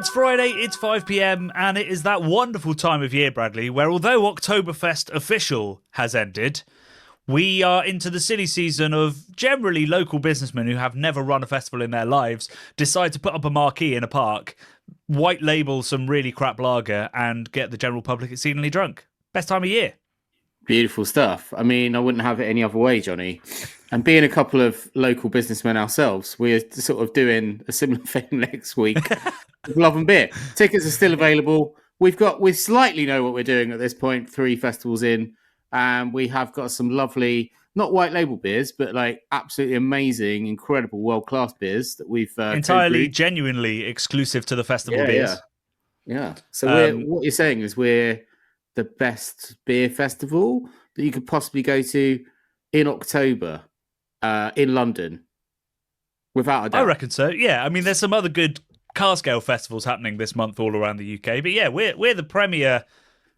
It's Friday, it's 5 p.m, and it is that wonderful time of year, Bradley, where although Oktoberfest official has ended, we are into the silly season of generally local businessmen who have never run a festival in their lives decide to put up a marquee in a park, white label some really crap lager, and get the general public exceedingly drunk. Best time of year. Beautiful stuff. I mean, I wouldn't have it any other way, Jonny. And being a couple of local businessmen ourselves, we're sort of doing a similar thing next week with Love and Beer. Tickets are still available. We slightly know what we're doing at this point, 3 festivals in. And we have got some lovely, not white label beers, but like absolutely amazing, incredible, world-class beers that we've entirely, co-brewed. genuinely exclusive to the festival beers. Yeah. So what you're saying is we're the best beer festival that you could possibly go to in October in London, without a doubt. I reckon so. Yeah, I mean, there's some other good car scale festivals happening this month all around the UK, but yeah, we're the premier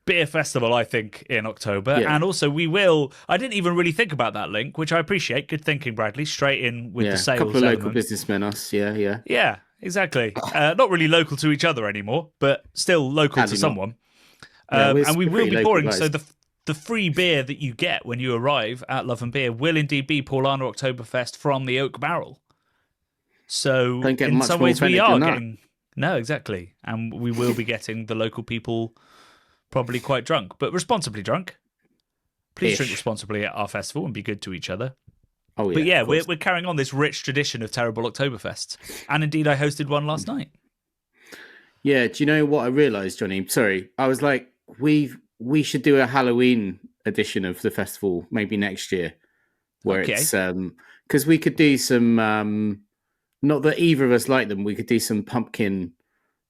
beer festival, I think, in October. Yeah. And also we will, I didn't even really think about that link, which I appreciate. Good thinking, Bradley. Straight in with the sales a couple of element. local businessmen, us. Yeah. Yeah, exactly. Not really local to each other anymore, but still local to someone. And we will be pouring. Guys. So the free beer that you get when you arrive at Love and Beer will indeed be Paulaner Oktoberfest from the Oak Barrel. So in some ways we are getting... No, exactly. And we will be getting the local people probably quite drunk, but responsibly drunk. Please drink responsibly at our festival and be good to each other. Oh, yeah, but yeah, we're carrying on this rich tradition of terrible Oktoberfests. And indeed, I hosted one last night. Yeah, do you know what I realised, Jonny? Sorry, I was like, we should do a Halloween edition of the festival maybe next year, where it's because we could do some not that either of us like them. We could do some pumpkin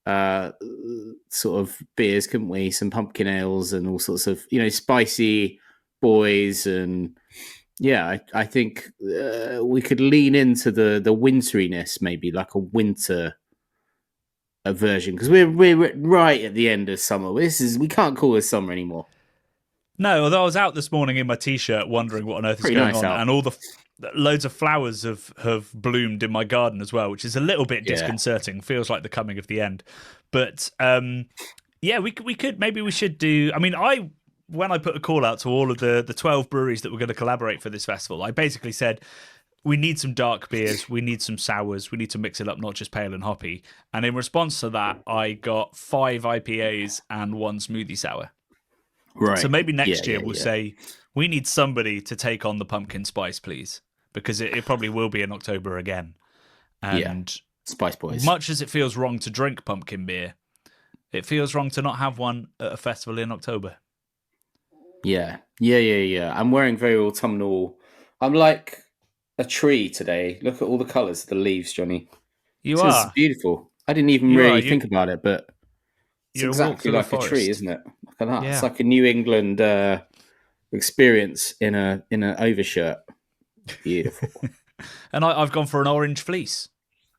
sort of beers, couldn't we? Some pumpkin ales and all sorts of spicy boys, and yeah, I think we could lean into the winteriness, maybe like a winter version, because we're right at the end of summer. We can't call this summer anymore. No, although I was out this morning in my t-shirt wondering what on earth is going on, and all the loads of flowers have bloomed in my garden as well, which is a little bit disconcerting. Feels like the coming of the end. But yeah, we could, maybe we should do. I mean, when I put a call out to all of the 12 breweries that were going to collaborate for this festival, I basically said, we need some dark beers, we need some sours, we need to mix it up, not just pale and hoppy. And in response to that, I got 5 IPAs and 1 smoothie sour. Right. So maybe next year we'll say, we need somebody to take on the pumpkin spice, please. Because it probably will be in October again. And Spice Boys. Much as it feels wrong to drink pumpkin beer, it feels wrong to not have one at a festival in October. Yeah. I'm wearing very autumnal. I'm like a tree today. Look at all the colours of the leaves, Jonny. It's beautiful. I didn't even really think about it, but it's exactly like a tree, isn't it? Look at that. Yeah. It's like a New England experience in an overshirt. Beautiful. And I've gone for an orange fleece.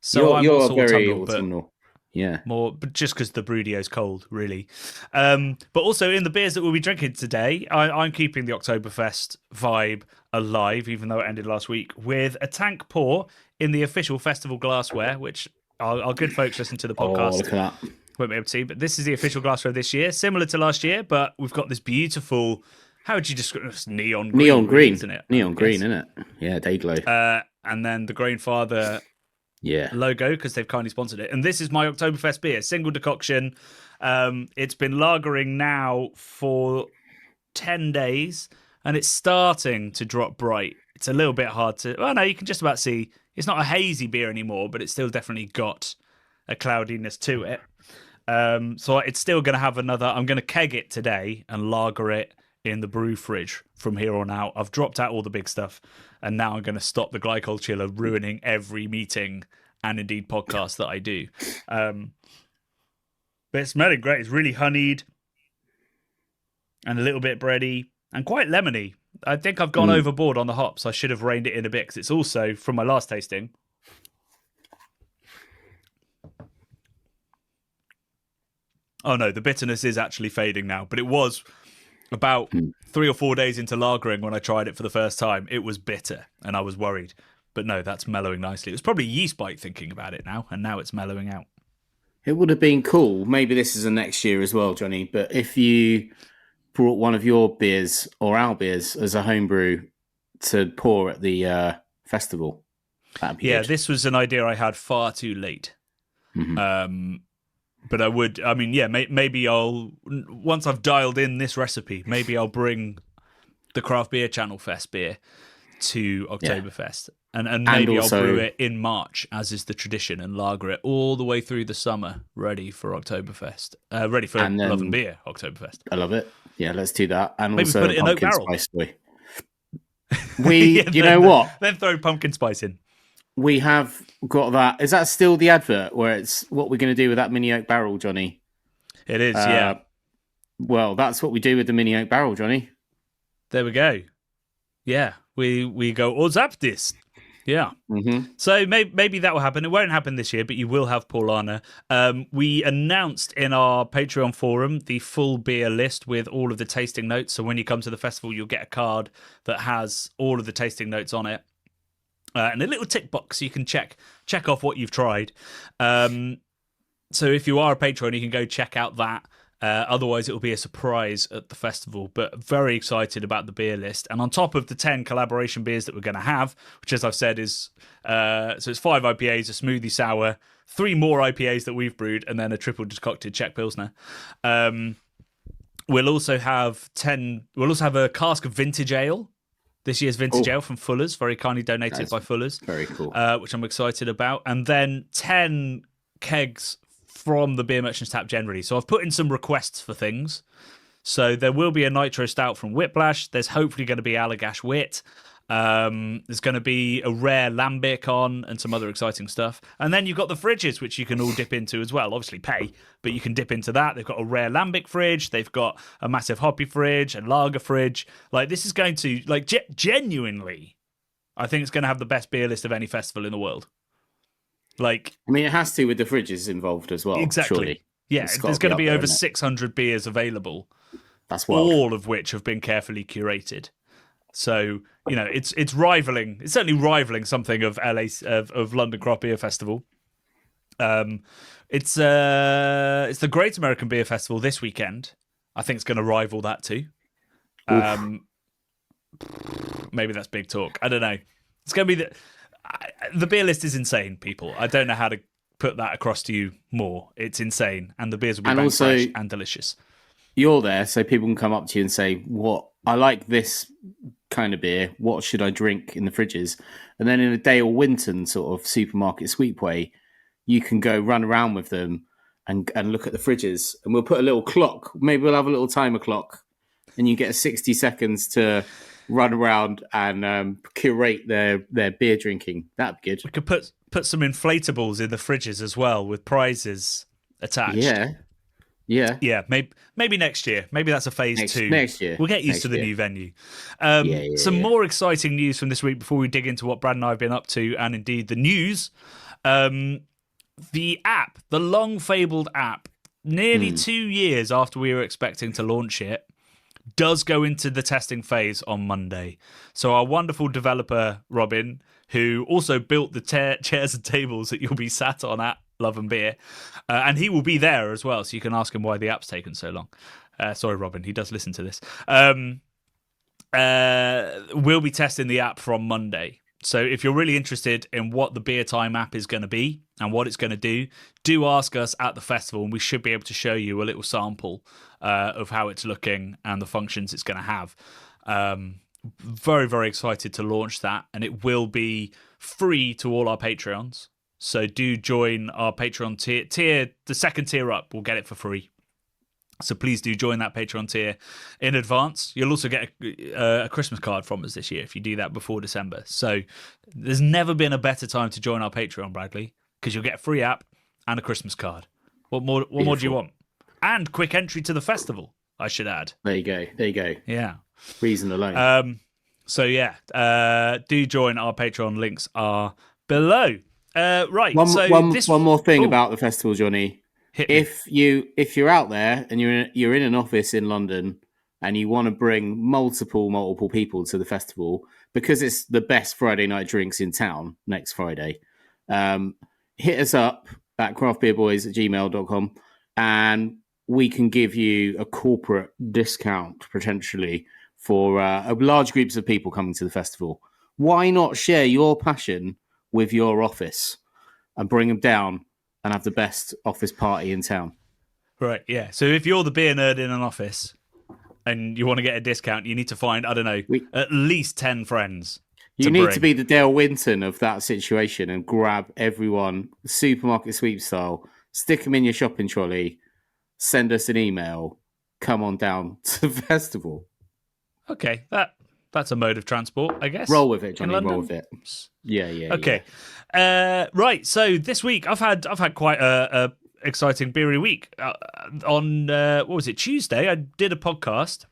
So you're also very autumnal. Yeah. But just because the Brudio's cold, really. But also in the beers that we'll be drinking today, I'm keeping the Oktoberfest vibe alive, even though it ended last week, with a tank pour in the official festival glassware, which our good folks listen to the podcast. Oh, look at that. Won't be able to see, but this is the official glassware this year, similar to last year, but we've got this beautiful, how would you describe it? Neon green, isn't it? Neon green, isn't it? Yeah, day glow. And then the Grainfather logo, because they've kindly sponsored it. And this is my Oktoberfest beer, single decoction. It's been lagering now for 10 days, and it's starting to drop bright. It's a little bit hard to... Well, no, you can just about see. It's not a hazy beer anymore, but it's still definitely got a cloudiness to it. So it's still going to have another... I'm going to keg it today and lager it in the brew fridge from here on out. I've dropped out all the big stuff, and now I'm going to stop the glycol chiller ruining every meeting and indeed podcast that I do. But it's smelling great. It's really honeyed and a little bit bready and quite lemony. I think I've gone overboard on the hops. I should have reined it in a bit, because it's also, from my last tasting, oh no, the bitterness is actually fading now, but it was about 3 or 4 days into lagering when I tried it for the first time. It was bitter, and I was worried. But no, that's mellowing nicely. It was probably yeast bite thinking about it now, and now it's mellowing out. It would have been cool. Maybe this is a next year as well, Johnny. But if you brought one of your beers or our beers as a homebrew to pour at the festival, that'd be good. This was an idea I had far too late. Mm-hmm. But maybe I'll, once I've dialed in this recipe, maybe I'll bring the Craft Beer Channel Fest beer to Oktoberfest. And maybe also, I'll brew it in March, as is the tradition, and lager it all the way through the summer, ready for Oktoberfest. Ready for Love and Beer Oktoberfest. I love it. Yeah, let's do that. And maybe also put it in oak barrel. Spice toy. You know what? Then throw pumpkin spice in. We have got that. Is that still the advert where it's what we're going to do with that mini oak barrel, Johnny? It is, yeah. Well, that's what we do with the mini oak barrel, Johnny. There we go. Yeah, we go, oh, zap this. Yeah. Mm-hmm. So maybe that will happen. It won't happen this year, but you will have Paulana. We announced in our Patreon forum the full beer list with all of the tasting notes. So when you come to the festival, you'll get a card that has all of the tasting notes on it. And a little tick box so you can check off what you've tried. So if you are a patron, you can go check out that. Otherwise, it will be a surprise at the festival. But very excited about the beer list. And on top of the 10 collaboration beers that we're going to have, which, as I've said, is so it's 5 IPAs, a smoothie sour, 3 more IPAs that we've brewed, and then a triple concocted Czech Pilsner. We'll also have a cask of vintage ale. This year's vintage ale from Fuller's, very kindly donated by Fuller's. Very cool. Which I'm excited about. And then 10 kegs from the Beer Merchant's Tap generally. So I've put in some requests for things. So there will be a Nitro Stout from Whiplash. There's hopefully going to be Allagash Wit. There's going to be a rare Lambic on and some other exciting stuff. And then you've got the fridges, which you can all dip into as well. Obviously pay, but you can dip into that. They've got a rare Lambic fridge. They've got a massive hoppy fridge, a lager fridge. Like, this is going to, like, genuinely, I think it's going to have the best beer list of any festival in the world. Like, I mean, it has to with the fridges involved as well. Exactly. Surely. Yeah, there's going to be over 600 beers available. That's wild. All of which have been carefully curated. So, you know, it's certainly rivaling something of of London Craft Beer Festival. It's the Great American Beer Festival this weekend. I think it's going to rival that too. Maybe that's big talk. I don't know. It's going to be the beer list is insane, people. I don't know how to put that across to you more. It's insane, and the beers will be fresh and delicious. You're there, so people can come up to you and say, "What I like this kind of beer. What should I drink in the fridges?" And then in a Dale Winton sort of supermarket sweep way, you can go run around with them and look at the fridges. And we'll put a little clock. Maybe we'll have a little timer clock, and you get 60 seconds to run around and curate their beer drinking. That'd be good. We could put some inflatables in the fridges as well with prizes attached. Yeah. Maybe next year. Maybe that's a phase 2. Next year. We'll get used to the new venue. More exciting news from this week before we dig into what Brad and I have been up to, and indeed the news. The app, the long-fabled app, nearly 2 years after we were expecting to launch it, does go into the testing phase on Monday. So our wonderful developer, Robin, who also built the chairs and tables that you'll be sat on at Love and Beer, and he will be there as well, so you can ask him why the app's taken so long. Sorry, Robin, he does listen to this. We'll be testing the app from Monday. So if you're really interested in what the Beer Time app is going to be and what it's going to do ask us at the festival, and we should be able to show you a little sample of how it's looking and the functions it's going to have. Very, very excited to launch that, and it will be free to all our Patreons. So do join our Patreon tier. The second tier up, we'll get it for free. So please do join that Patreon tier in advance. You'll also get a Christmas card from us this year if you do that before December. So there's never been a better time to join our Patreon, Bradley, because you'll get a free app and a Christmas card. What more do you want? And quick entry to the festival, I should add. There you go. Yeah. Reason alone. Do join our Patreon. Links are below. Right. One more thing about the festival, Johnny. If you're out there and you're in an office in London and you want to bring multiple people to the festival because it's the best Friday night drinks in town next Friday, hit us up. at craftbeerboys@gmail.com, and we can give you a corporate discount potentially for large groups of people coming to the festival. Why not share your passion with your office and bring them down and have the best office party in town? Right, yeah. So if you're the beer nerd in an office and you want to get a discount, you need to find, I don't know, at least 10 friends. You need to be the Dale Winton of that situation and grab everyone, supermarket sweep style, stick them in your shopping trolley, send us an email, come on down to the festival. Okay, that's a mode of transport, I guess. Roll with it, Jonny. Roll with it. Yeah. Okay. Yeah. Right. So this week I've had quite a exciting beery week. On what was it, Tuesday? I did a podcast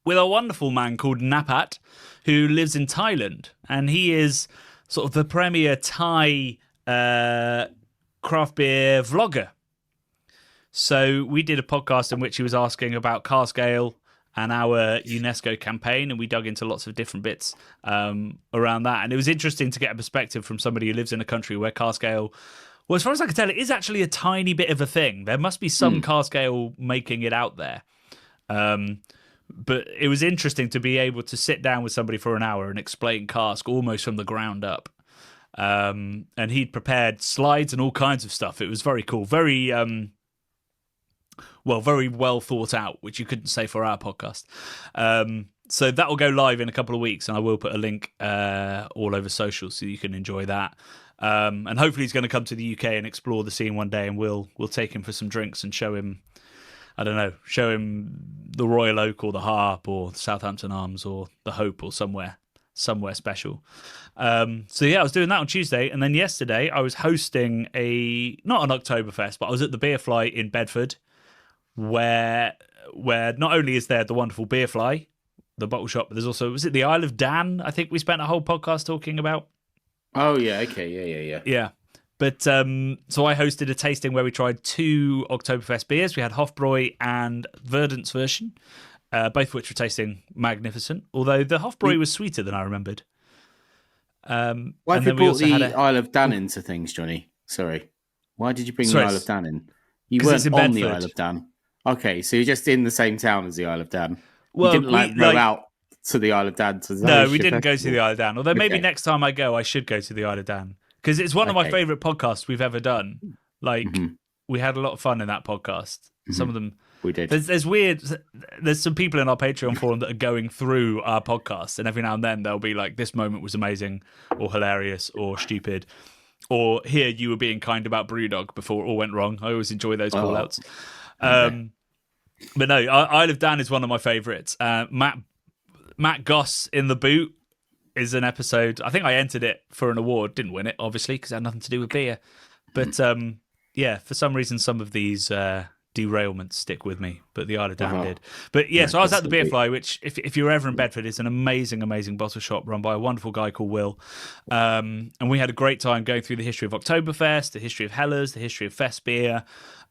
with a wonderful man called Napat, who lives in Thailand, and he is sort of the premier Thai craft beer vlogger. So we did a podcast in which he was asking about cask ale and our UNESCO campaign, and we dug into lots of different bits around that. And it was interesting to get a perspective from somebody who lives in a country where cask ale, well, as far as I can tell, it is actually a tiny bit of a thing. There must be some cask ale making it out there. But it was interesting to be able to sit down with somebody for an hour and explain cask almost from the ground up. And he'd prepared slides and all kinds of stuff. It was very cool. Very well thought out, which you couldn't say for our podcast. So that will go live in a couple of weeks, and I will put a link all over social so you can enjoy that. And hopefully he's going to come to the UK and explore the scene one day, and we'll take him for some drinks and show him, I don't know, show him the Royal Oak or the Harp or the Southampton Arms or the Hope or somewhere special. So yeah, I was doing that on Tuesday, and then yesterday I was hosting not an Oktoberfest, but I was at the Beer Fly in Bedford, where not only is there the wonderful Beer Fly, the bottle shop, but there's also, was it the Isle of Dan? I think we spent a whole podcast talking about. Oh yeah, okay, yeah. But so I hosted a tasting where we tried 2 Oktoberfest beers. We had Hofbräu and Verdant's version, both of which were tasting magnificent. Although the Hofbräu was sweeter than I remembered. Why have you brought the Isle of Dan into things, Jonny? Sorry, why did you bring the Isle of Dan in? You weren't on the Isle of Dan. Okay, so you're just in the same town as the Isle of Dan. Well, you didn't row out to the Isle of Dan. No, we didn't go to the Isle of Dan. Although maybe next time I go, I should go to the Isle of Dan. Because it's one of my favourite podcasts we've ever done. Like, we had a lot of fun in that podcast. Some of them... We did. There's some people in our Patreon forum that are going through our podcast, and every now and then they'll be like, this moment was amazing, or hilarious, or stupid, or here you were being kind about Brewdog before it all went wrong. I always enjoy those call-outs. But no, Isle of Dan is one of my favourites. Matt Goss in the Boot is an episode. I think I entered it for an award. Didn't win it, obviously, because it had nothing to do with beer. But yeah, for some reason, some of these derailments stick with me. But the Isle of Dan did. But yeah, so I was at the Beer Fly, which, if you're ever in Bedford, is an amazing, amazing bottle shop run by a wonderful guy called Will. And we had a great time going through the history of Oktoberfest, the history of Hellers, the history of Fest beer.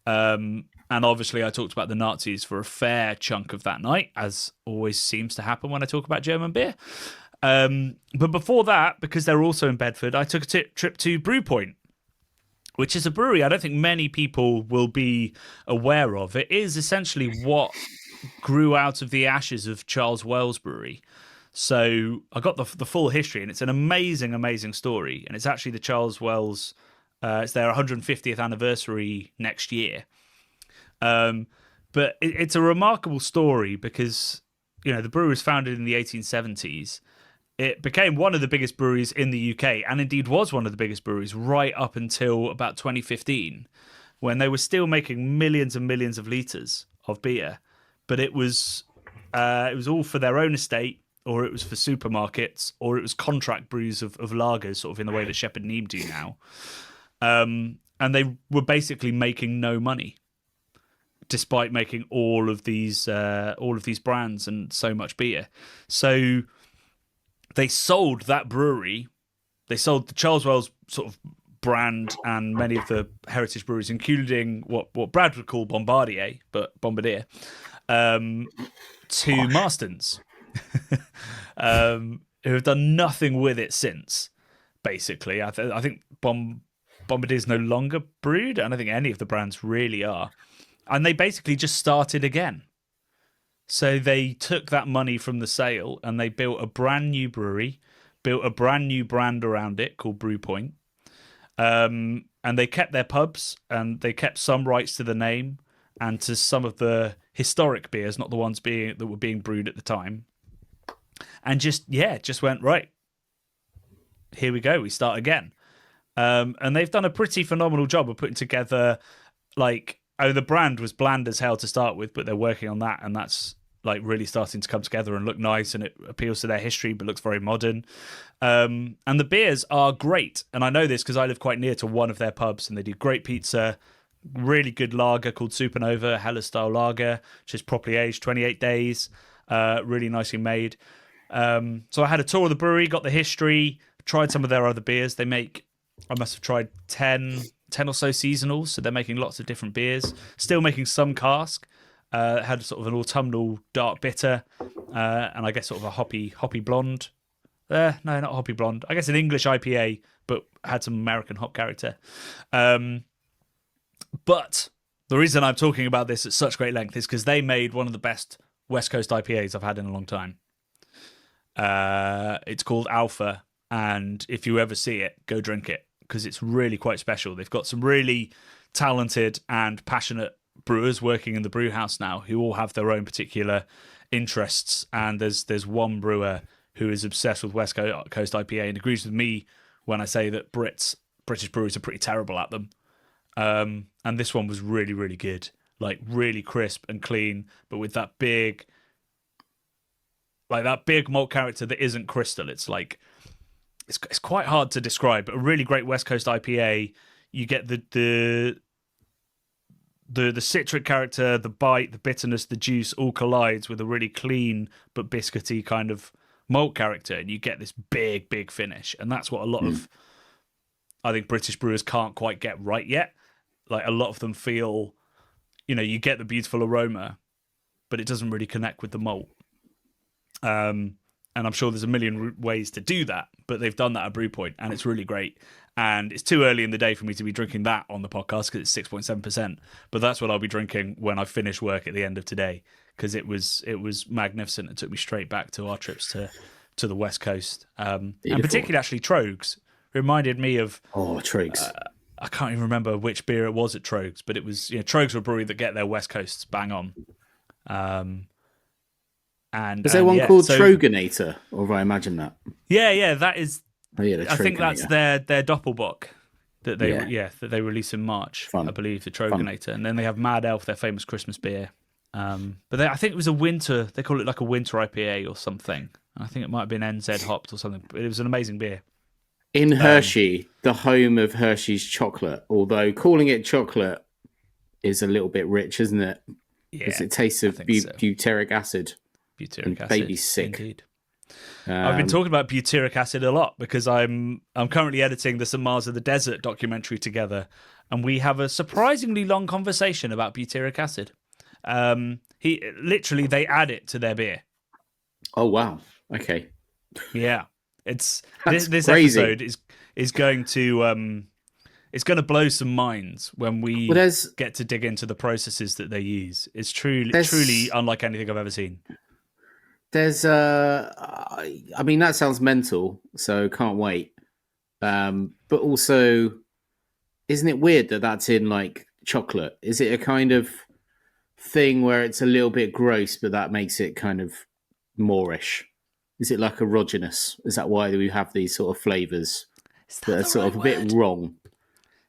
And obviously I talked about the Nazis for a fair chunk of that night, as always seems to happen when I talk about German beer. But before that, because they're also in Bedford, I took a trip to Brewpoint, which is a brewery I don't think many people will be aware of. It is essentially what grew out of the ashes of Charles Wells Brewery. So I got the full history, and it's an amazing, amazing story. And it's actually the Charles Wells, it's their 150th anniversary next year. But it's a remarkable story because, you know, the brewery was founded in the 1870s. It became one of the biggest breweries in the UK, and indeed was one of the biggest breweries right up until about 2015, when they were still making millions and millions of litres of beer. But it was all for their own estate, or it was for supermarkets, or it was contract brews of lagers, sort of in the way that Shepherd Neame do now. And they were basically making no money, despite making all of these brands and so much beer. So they sold that brewery. They sold the Charles Wells sort of brand and many of the heritage breweries, including what Brad would call Bombardier, to Marston's, who have done nothing with it since. Basically, I think Bombardier's no longer brewed. I don't think any of the brands really are. And they basically just started again. So they took that money from the sale and they built a brand new brewery, built a brand new brand around it called Brewpoint. And they kept their pubs and they kept some rights to the name and to some of the historic beers, not the ones that were being brewed at the time. And just went, right, here we go, we start again. And they've done a pretty phenomenal job of putting together, like, the brand was bland as hell to start with, but they're working on that, and that's like really starting to come together and look nice, and it appeals to their history but looks very modern. And the beers are great, and I know this because I live quite near to one of their pubs, and they do great pizza, really good lager called Supernova, Helles style lager, which is properly aged, 28 days, really nicely made. So I had a tour of the brewery, got the history, tried some of their other beers. I must have tried 10 or so seasonals, so they're making lots of different beers, still making some cask. Had sort of an autumnal dark bitter, and I guess sort of a hoppy blonde. No, not hoppy blonde. I guess an English IPA, but had some American hop character. But the reason I'm talking about this at such great length is because they made one of the best West Coast IPAs I've had in a long time. It's called Alpha, and if you ever see it, go drink it, because it's really quite special. They've got some really talented and passionate brewers working in the brew house now who all have their own particular interests, and there's one brewer who is obsessed with West Coast IPA and agrees with me when I say that British brewers are pretty terrible at them. And this one was really, really good, like really crisp and clean, but with that big malt character that isn't crystal. It's like it's quite hard to describe, but a really great West Coast IPA. You get the citric character, the bite, the bitterness, the juice all collides with a really clean but biscuity kind of malt character, and you get this big finish. And that's what a lot of, I think, British brewers can't quite get right yet. Like, a lot of them feel, you get the beautiful aroma, but it doesn't really connect with the malt. And I'm sure there's a million ways to do that, but they've done that at Brewpoint, and it's really great. And it's too early in the day for me to be drinking that on the podcast because it's 6.7%. But that's what I'll be drinking when I finish work at the end of today, because it was magnificent. It took me straight back to our trips to the West Coast, and particularly actually Trogs. It reminded me of Trogs. I can't even remember which beer it was at Trogs, but it was Trogs were a brewery that get their West Coasts bang on. And is there one called Troganator, or have I imagine that? Yeah, that is. Oh, yeah, I think that's their Doppelbock that they release in March. Fun. I believe the Troganator, and then they have Mad Elf, their famous Christmas beer. But I think it was a winter. They call it like a winter IPA or something. I think it might have been NZ hopped or something. But it was an amazing beer. In Hershey, the home of Hershey's chocolate, although calling it chocolate is a little bit rich, isn't it? Yeah, because it tastes of butyric acid. Butyric acid. Baby's sick. Indeed. I've been talking about butyric acid a lot because I'm currently editing the Some Mars of the Desert documentary together, and we have a surprisingly long conversation about butyric acid. They add it to their beer. Oh wow! Okay. Yeah, this crazy. episode is going to it's going to blow some minds when we get to dig into the processes that they use. It's truly unlike anything I've ever seen. There's I mean, that sounds mental, so can't wait. But also, isn't it weird that that's in like chocolate? Is it a kind of thing where it's a little bit gross, but that makes it kind of moreish? Is it like erogenous? Is that why we have these sort of flavors that are sort of a bit wrong?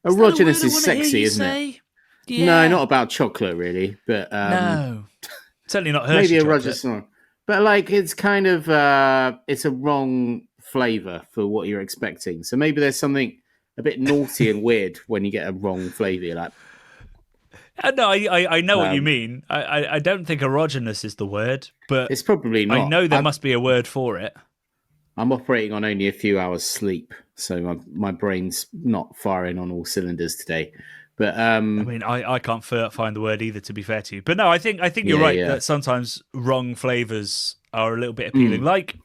Erogenous is sexy, isn't it? Yeah. No, not about chocolate really, but no, certainly not Hershey maybe chocolate. Erogenous. But like, it's kind of it's a wrong flavor for what you're expecting. So maybe there's something a bit naughty and weird when you get a wrong flavor. You're like, no, I know what you mean. I don't think erogenous is the word, but it's probably not. I know there must be a word for it. I'm operating on only a few hours sleep, so my brain's not firing on all cylinders today. But I mean, I can't find the word either, to be fair to you. But no, I think you're right that sometimes wrong flavors are a little bit appealing. Like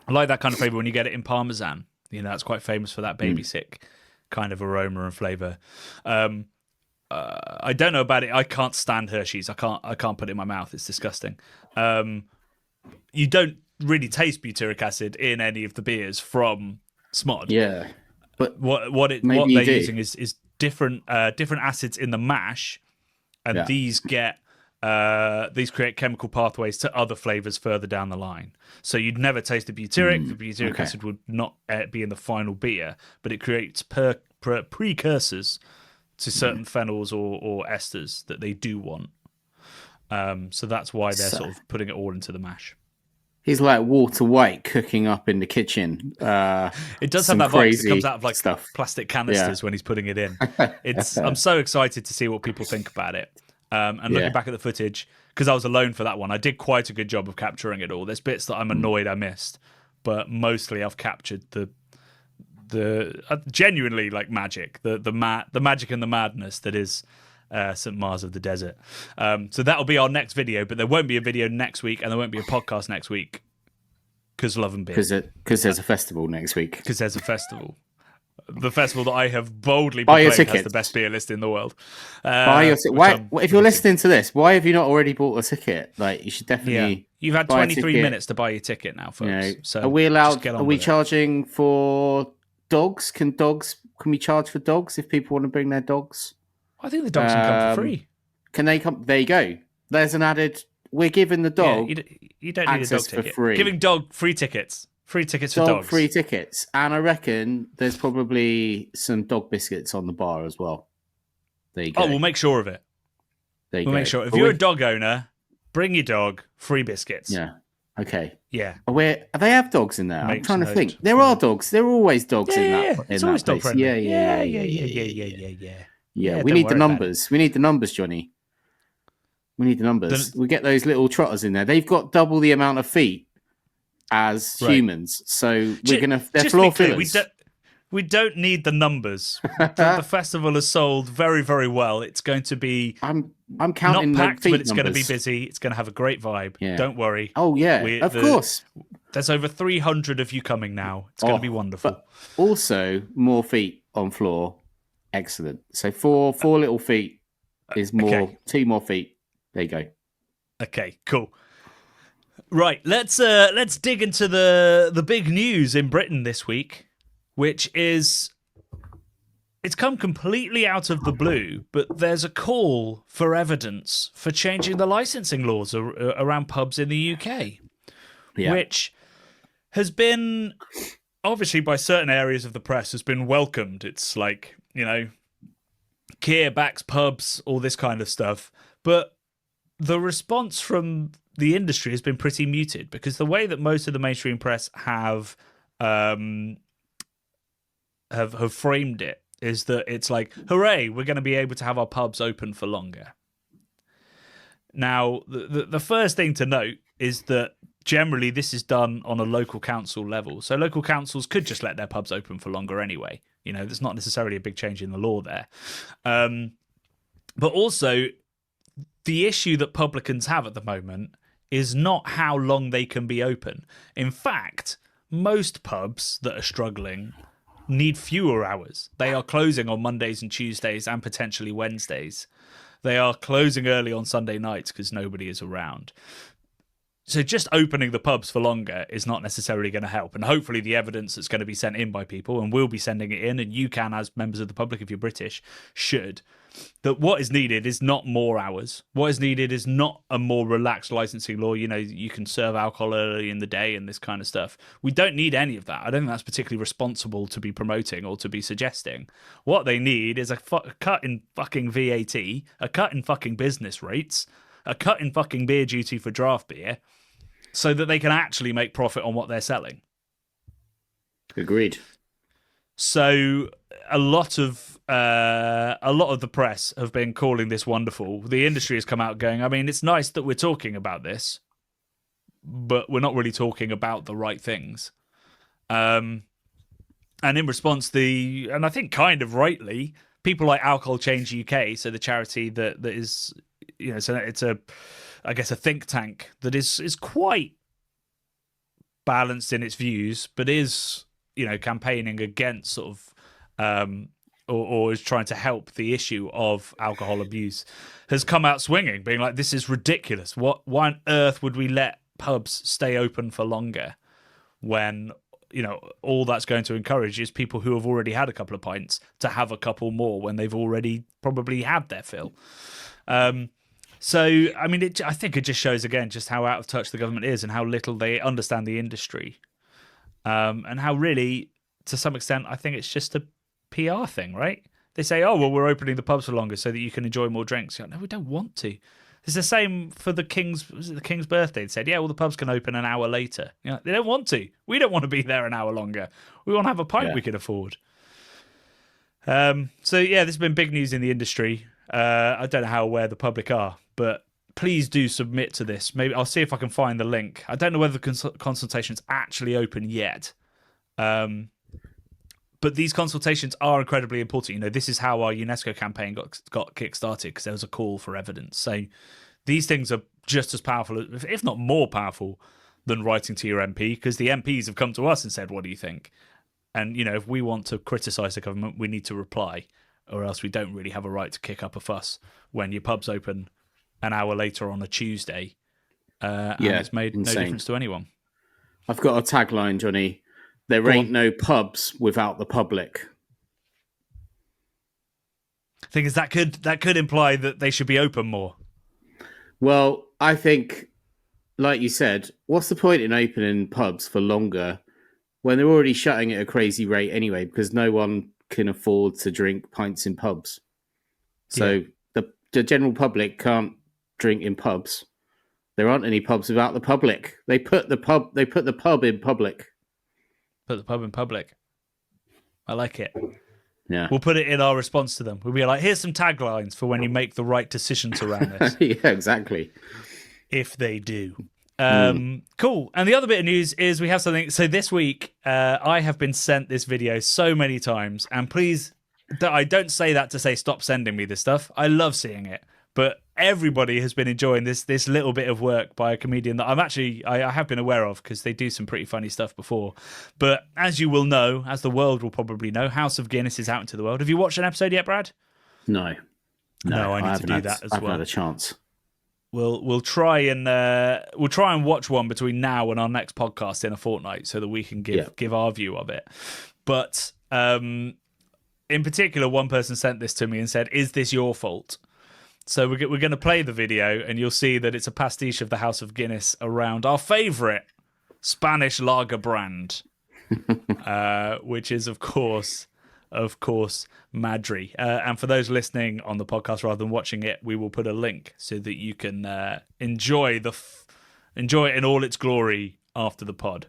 that kind of flavor when you get it in Parmesan. That's quite famous for that baby sick kind of aroma and flavor. I don't know about it. I can't stand Hershey's. I can't put it in my mouth. It's disgusting. You don't really taste butyric acid in any of the beers from Smod. Yeah, but what they're using is different acids in the mash, and these create chemical pathways to other flavors further down the line. So you'd never taste the butyric. The butyric acid would not be in the final beer, but it creates precursors to certain phenols or esters that they do want. So that's why they're sort of putting it all into the mash. He's like Walter White cooking up in the kitchen. It does have that vibe. It comes out of like plastic canisters when he's putting it in. I'm so excited to see what people think about it. And looking back at the footage, because I was alone for that one, I did quite a good job of capturing it all. There's bits that I'm annoyed I missed, but mostly I've captured the genuinely like magic, the magic and the madness that is St. Mars of the Desert. So that'll be our next video, but there won't be a video next week, and there won't be a podcast next week because Love and Beer. Because there's a festival next week. Because there's a festival. The festival that I have boldly proclaimed has the best beer list in the world. Buy your ticket. If you're listening to this, why have you not already bought a ticket? Like, you should definitely. Yeah. You've had 23 minutes to buy your ticket now, folks. You know, so are we allowed? Are we charging for dogs? Can we charge for dogs if people want to bring their dogs? I think the dogs can come for free. Can they come? There you go. There's an added. We're giving the dog. Yeah, you don't need a dog ticket. For free. Giving dog free tickets. Free tickets for dogs. Free tickets. And I reckon there's probably some dog biscuits on the bar as well. There you go. Oh, we'll make sure of it. There you go. We'll make sure. If you're a dog owner, bring your dog, free biscuits. Yeah. Okay. Yeah. They have dogs in there? I'm trying to think. There are dogs. There are always dogs in that. Yeah. It's always dog friendly. Yeah. We need the numbers. We need the numbers, Johnny. We need the numbers. We get those little trotters in there. They've got double the amount of feet as humans, so they're floor fillers. We don't need the numbers. The festival has sold very, very well. It's going to be I'm counting not packed, but it's numbers. going to be busy. It's going to have a great vibe. Yeah. Don't worry. Oh yeah, of course. There's over 300 of you coming now. It's going to be wonderful. But also more feet on floor. Excellent. So four little feet is more. Okay. 2 more feet. There you go. Okay, cool. Right, let's dig into the big news in Britain this week, which is it's come completely out of the blue, but there's a call for evidence for changing the licensing laws around pubs in the UK, which has been obviously by certain areas of the press has been welcomed. It's like, you know, Keir backs pubs, all this kind of stuff, but the response from the industry has been pretty muted because the way that most of the mainstream press have framed it is that it's like, hooray, we're going to be able to have our pubs open for longer. Now, the first thing to note is that generally this is done on a local council level. So local councils could just let their pubs open for longer anyway. You know, there's not necessarily a big change in the law there. But also, the issue that publicans have at the moment is not how long they can be open. In fact, most pubs that are struggling need fewer hours. They are closing on Mondays and Tuesdays and potentially Wednesdays. They are closing early on Sunday nights because nobody is around. So just opening the pubs for longer is not necessarily going to help. And hopefully the evidence that's going to be sent in by people, and we'll be sending it in, and you can, as members of the public, if you're British, should, that what is needed is not more hours. What is needed is not a more relaxed licensing law. You know, you can serve alcohol early in the day and this kind of stuff. We don't need any of that. I don't think that's particularly responsible to be promoting or to be suggesting. What they need is a cut in fucking VAT, a cut in fucking business rates, a cut in fucking beer duty for draft beer, so that they can actually make profit on what they're selling. Agreed. So a lot of the press have been calling this wonderful. The industry has come out going, I mean, it's nice that we're talking about this, but we're not really talking about the right things. And in response, and I think kind of rightly, people like Alcohol Change UK, so the charity that is, you know, so it's I guess a think tank that is quite balanced in its views, but is, you know, campaigning against sort of or is trying to help the issue of alcohol abuse, has come out swinging, being like, "This is ridiculous. Why on earth would we let pubs stay open for longer when all that's going to encourage is people who have already had a couple of pints to have a couple more when they've already probably had their fill." So, I mean, I think it just shows again just how out of touch the government is and how little they understand the industry, and how really, to some extent, I think it's just a PR thing, right? They say, "Oh, well, we're opening the pubs for longer so that you can enjoy more drinks." You're like, no, we don't want to. It's the same for the King's birthday. They said, "Yeah, well, the pubs can open an hour later." They don't want to. We don't want to be there an hour longer. We want to have a pint we can afford. So, yeah, this has been big news in the industry. I don't know how aware the public are, but please do submit to this. Maybe I'll see if I can find the link. I don't know whether the consultation's actually open yet. But these consultations are incredibly important. This is how our UNESCO campaign got kick-started, because there was a call for evidence. So these things are just as powerful, if not more powerful, than writing to your MP, because the MPs have come to us and said, "What do you think?" And, if we want to criticise the government, we need to reply, or else we don't really have a right to kick up a fuss when your pub's open an hour later on a Tuesday, and it's made no difference to anyone. I've got a tagline, Johnny. There ain't no pubs without the public. I think that could imply that they should be open more. Well, I think, like you said, what's the point in opening pubs for longer when they're already shutting at a crazy rate anyway, because no one can afford to drink pints in pubs. So the general public can't drink in pubs. There aren't any pubs without the public. They put the pub in public. Put the pub in public. I like it. Yeah. We'll put it in our response to them. We'll be like, "Here's some taglines for when you make the right decisions around this." Yeah, exactly. If they do. Cool. And the other bit of news is we have something. So this week, I have been sent this video so many times. And please, I don't say that to say stop sending me this stuff. I love seeing it. But everybody has been enjoying this little bit of work by a comedian that I have been aware of, because they do some pretty funny stuff before. But as you will know, as the world will probably know, House of Guinness is out into the world. Have you watched an episode yet, Brad? No, I need to do that as well. I haven't had a chance. We'll try and watch one between now and our next podcast in a fortnight, so that we can give our view of it. But in particular, one person sent this to me and said, "Is this your fault?" So we're going to play the video, and you'll see that it's a pastiche of the House of Guinness around our favourite Spanish lager brand, which is, of course, Madri. And for those listening on the podcast rather than watching it, we will put a link so that you can enjoy it in all its glory after the pod.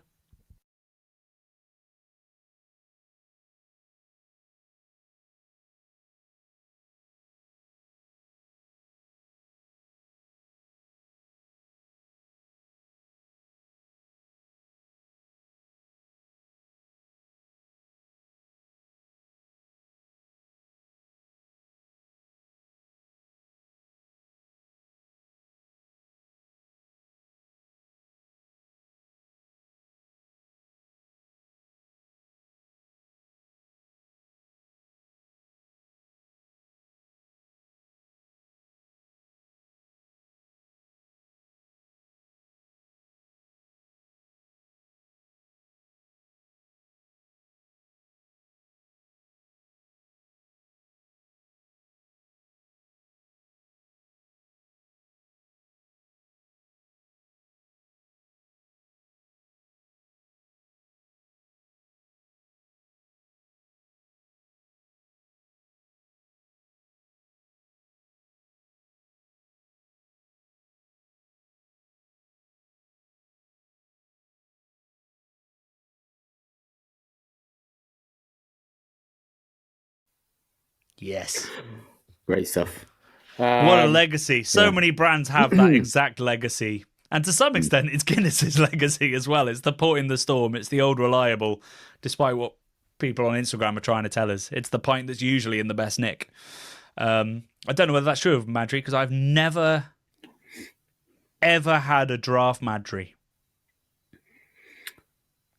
Yes. Great stuff. What a legacy. So many brands have that exact legacy. And to some extent, it's Guinness's legacy as well. It's the port in the storm. It's the old reliable, despite what people on Instagram are trying to tell us. It's the pint that's usually in the best nick. I don't know whether that's true of Madri, because I've never, ever had a draft Madri.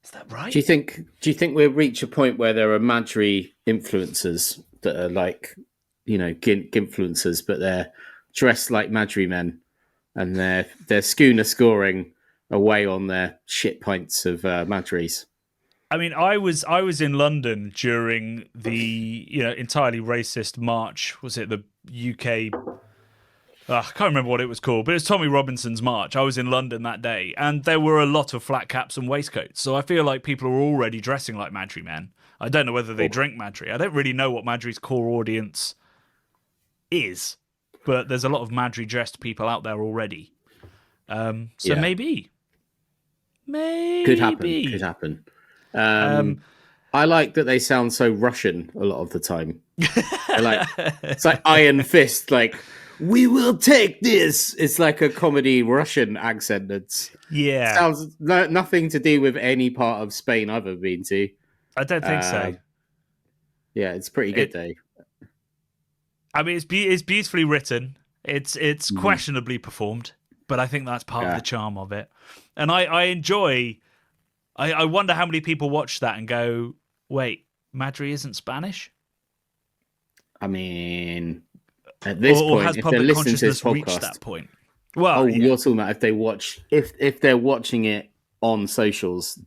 Is that right? Do you think we'll reach a point where there are Madri influencers that are like, influencers, but they're dressed like Madri men, and they're schooner scoring away on their shit pints of Madris. I mean, I was in London during the entirely racist march. Was it the UK? I can't remember what it was called, but it was Tommy Robinson's march. I was in London that day, and there were a lot of flat caps and waistcoats. So I feel like people are already dressing like Madri men. I don't know whether they drink Madri. I don't really know what Madri's core audience is, but there's a lot of Madri dressed people out there already. Maybe could happen. I like that they sound so Russian a lot of the time. It's like Iron Fist, like, we will take this. It's like a comedy Russian accent that's sounds nothing to do with any part of Spain I've ever been to. I don't think so. Yeah, it's pretty good though. I mean, it's beautifully written. It's questionably performed, but I think that's part of the charm of it. And I enjoy. I wonder how many people watch that and go, "Wait, Madri isn't Spanish." I mean, at this point, has if public they're listening to this consciousness reached podcast, that point? Well, you're talking about if they're watching it on socials,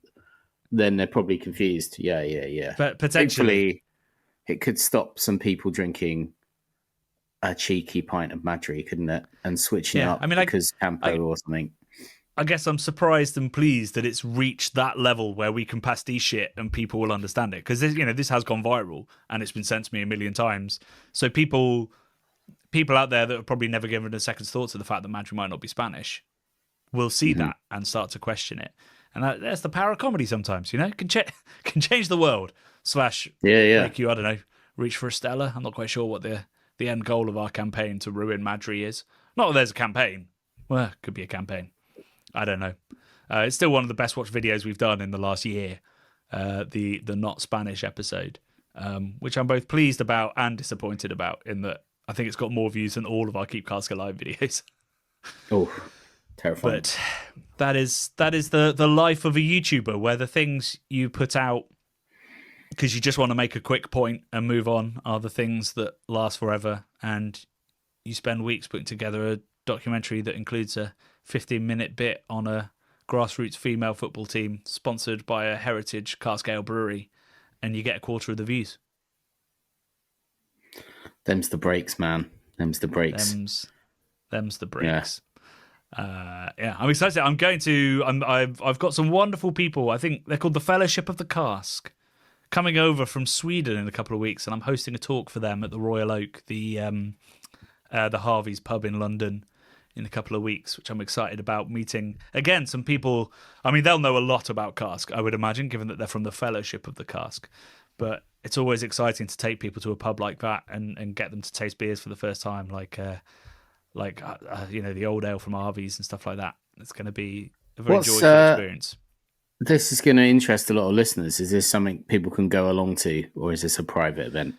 then they're probably confused. Yeah. But potentially, it could stop some people drinking a cheeky pint of Madri, couldn't it? And switching it up because Campo or something. I guess I'm surprised and pleased that it's reached that level where we can pastiche shit and people will understand it. Because this has gone viral and it's been sent to me a million times. So people out there that have probably never given a second's thought to the fact that Madri might not be Spanish will see that and start to question it. And that's the power of comedy sometimes, can change the world. / make you, I don't know, reach for a Stella. I'm not quite sure what the end goal of our campaign to ruin Madri is. Not that there's a campaign. Well, it could be a campaign. I don't know. It's still one of the best watched videos we've done in the last year, the not Spanish episode, which I'm both pleased about and disappointed about, in that I think it's got more views than all of our Keep Casca Live videos. Oh, terrifying. But that is the life of a YouTuber, where the things you put out because you just want to make a quick point and move on are the things that last forever, and you spend weeks putting together a documentary that includes a 15-minute bit on a grassroots female football team sponsored by a heritage cask ale brewery, and you get a quarter of the views. Them's the breaks, man. Them's the breaks. Them's the breaks. Yeah, I'm excited. I've got some wonderful people. I think they're called the Fellowship of the Cask, coming over from Sweden in a couple of weeks, and I'm hosting a talk for them at the Royal Oak, the Harvey's pub in London, in a couple of weeks, which I'm excited about meeting. Again, some people, I mean, they'll know a lot about cask, I would imagine, given that they're from the Fellowship of the Cask. But it's always exciting to take people to a pub like that and get them to taste beers for the first time, like the old ale from Harvey's and stuff like that. It's going to be a very joyful experience. This is going to interest a lot of listeners. Is this something people can go along to, or is this a private event?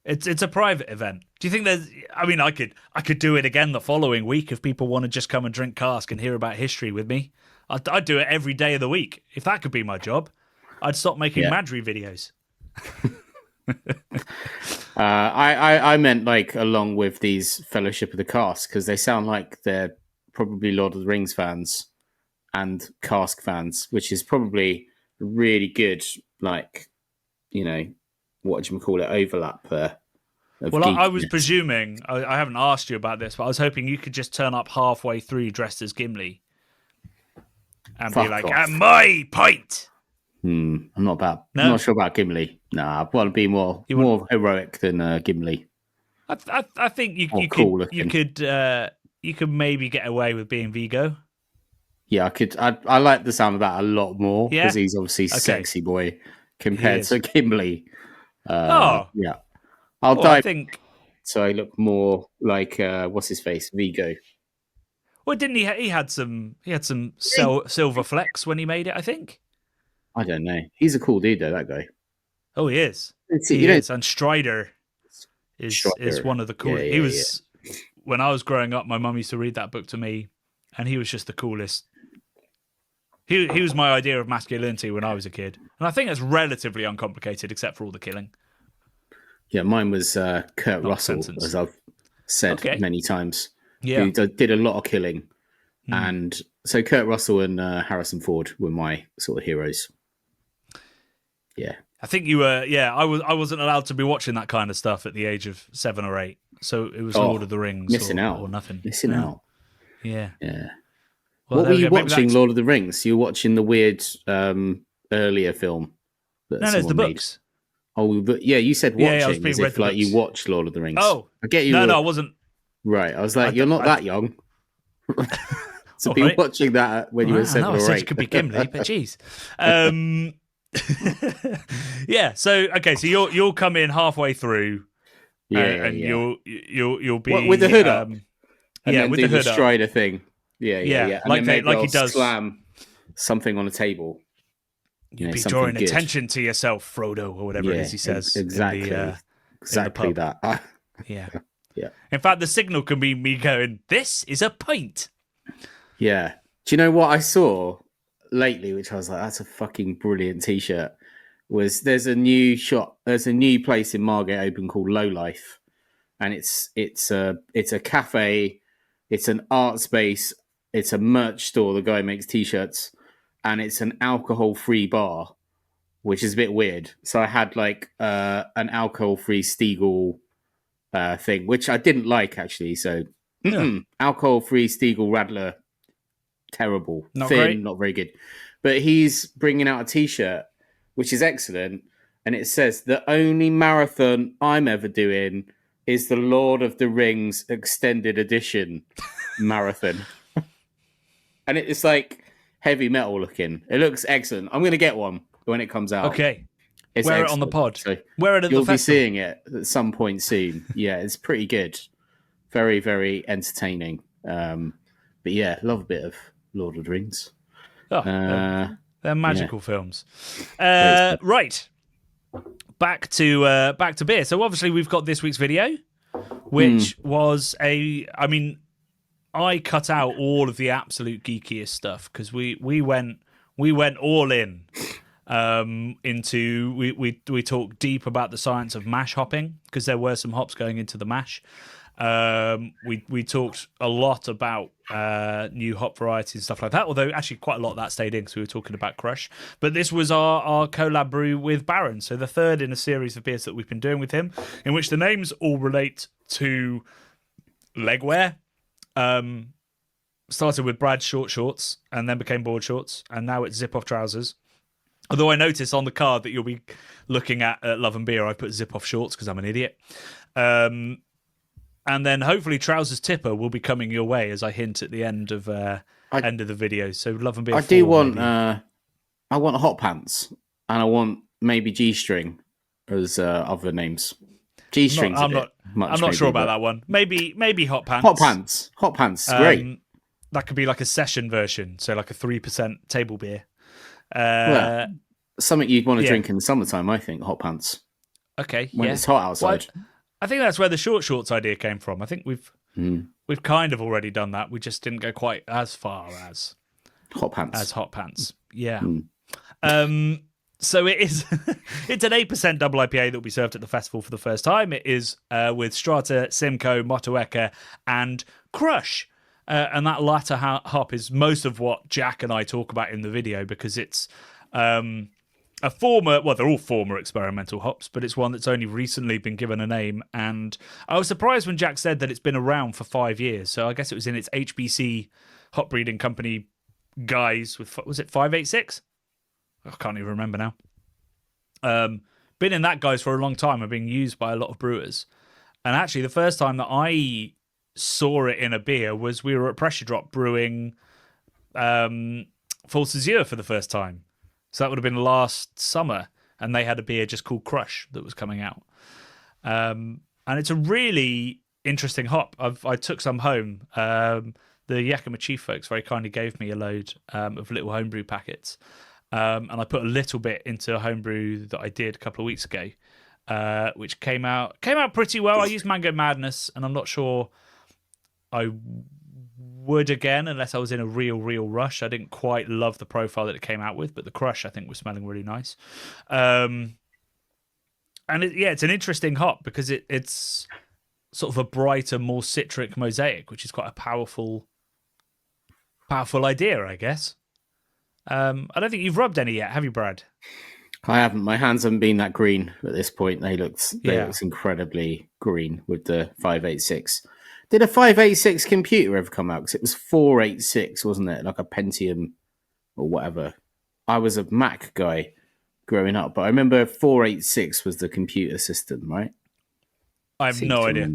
It's a private event. Do you think there's? I mean, I could do it again the following week if people want to just come and drink cask and hear about history with me. I'd do it every day of the week if that could be my job. I'd stop making Madri videos. I meant like along with these Fellowship of the Cask, because they sound like they're probably Lord of the Rings fans and cask fans, which is probably really good, like, what do you call it, overlap there. Well, I was presuming, I haven't asked you about this, but I was hoping you could just turn up halfway through dressed as Gimli and be like, "At my pint." I'm not sure about Gimli. Nah, I want to be more heroic than Gimli. I think you could maybe get away with being Vigo. Yeah, I could. I like the sound of that a lot more because he's obviously sexy boy compared to Gimli. Yeah, I'll dive. I think so. I look more like what's his face, Vigo. Well, didn't he? He had some silver flecks when he made it, I think. I don't know. He's a cool dude, though. That guy. Oh, he is. He is. And Strider is one of the coolest. He was when I was growing up. My mum used to read that book to me, and he was just the coolest. He was my idea of masculinity when I was a kid, and I think it's relatively uncomplicated, except for all the killing. Yeah, mine was Kurt Russell, sentence. as I've said many times, who did a lot of killing. And so Kurt Russell and Harrison Ford were my sort of heroes. Yeah. I think you were. Yeah, I wasn't allowed to be watching that kind of stuff at the age of 7 or 8. So it was Lord of the Rings or nothing. Missing out. Yeah. Yeah. Well, what were you watching, Lord of the Rings? You were watching the weird earlier film that no, it's the made. Books. Oh, but yeah, you said watching I was being as if like you watched Lord of the Rings. Oh, I get you. No, I wasn't. Right, I was like, you're not that young to be watching that when you were 7 or 8. I said you could be Gimli, but geez. Yeah. So okay, so you'll come in halfway through, and you'll be with the hood up, and then with do the hood Strider thing. Yeah. And like he does slam something on a table. You'd be drawing attention to yourself, Frodo, or whatever it is he says. Exactly. Exactly that. Yeah. Yeah. In fact, the signal can be me going, "This is a pint." Yeah. Do you know what I saw lately, which I was like, that's a fucking brilliant T-shirt, there's a new place in Margate open called Low Life, and it's a cafe, it's an art space, it's a merch store. The guy makes T-shirts, and it's an alcohol-free bar, which is a bit weird. So I had like an alcohol-free Stiegel thing, which I didn't like actually. So alcohol-free Stiegel Radler, terrible, not thin, great. Not very good. But he's bringing out a T-shirt, which is excellent, and it says the only marathon I'm ever doing is the Lord of the Rings extended edition marathon, and it's like heavy metal looking. It looks excellent. I'm going to get one when it comes out. Okay. It's wear excellent. It on the pod. So wear it at the festival. You'll be seeing it at some point soon. Yeah, it's pretty good. Very, very entertaining. But yeah, love a bit of Lord of the Rings. They're magical films. Right. Back to beer. So obviously we've got this week's video, which was I cut out all of the absolute geekiest stuff because we went all in into we talked deep about the science of mash hopping because there were some hops going into the mash. We talked a lot about new hop varieties and stuff like that, although actually quite a lot of that stayed in because we were talking about Crush. But this was our collab brew with Baron, so the third in a series of beers that we've been doing with him, in which the names all relate to legwear. Started with Brad's short shorts and then became board shorts, and now it's zip-off trousers. Although I notice on the card that you'll be looking at Love and Beer, I put zip-off shorts because I'm an idiot. And then hopefully Trousers Tipper will be coming your way, as I hint at the end of the video. So Love and Beer. I want hot pants, and I want maybe G-string as other names. G-strings. I'm not sure about that one. Maybe hot pants. Hot pants. Great. That could be like a session version, so like a 3% table beer. Something you'd want to drink in the summertime, I think. Hot pants. Okay. When it's hot outside. Well, I think that's where the short shorts idea came from. I think we've kind of already done that. We just didn't go quite as far as hot pants. Yeah. So it is. It's an 8% double IPA that will be served at the festival for the first time. It is with Strata, Simcoe, Motueka, and Crush. And that latter hop is most of what Jack and I talk about in the video because it's a former, well, they're all former experimental hops, but it's one that's only recently been given a name. And I was surprised when Jack said that it's been around for 5 years. So I guess it was in its HBC hop breeding company guys with, was it 586? I can't even remember now. Been in that guys for a long time and being used by a lot of brewers. And actually the first time that I saw it in a beer was we were at Pressure Drop brewing False Azure for the first time. So that would have been last summer, and they had a beer just called Crush that was coming out. And it's a really interesting hop. I took some home. The Yakima Chief folks very kindly gave me a load of little homebrew packets. And I put a little bit into a homebrew that I did a couple of weeks ago, which came out pretty well. I used Mango Madness, and I'm not sure I would again unless I was in a real rush. I didn't quite love the profile that it came out with, but the Crush I think was smelling really nice. And And it's an interesting hop because it's sort of a brighter, more citric mosaic, which is quite a powerful idea, I guess. I don't think you've rubbed any yet, have you, Brad? I haven't. My hands haven't been that green at this point. They look incredibly green with the 586. Did a 586 computer ever come out? Because it was 486, wasn't it? Like a Pentium or whatever. I was a Mac guy growing up, but I remember 486 was the computer system, right? I have no idea.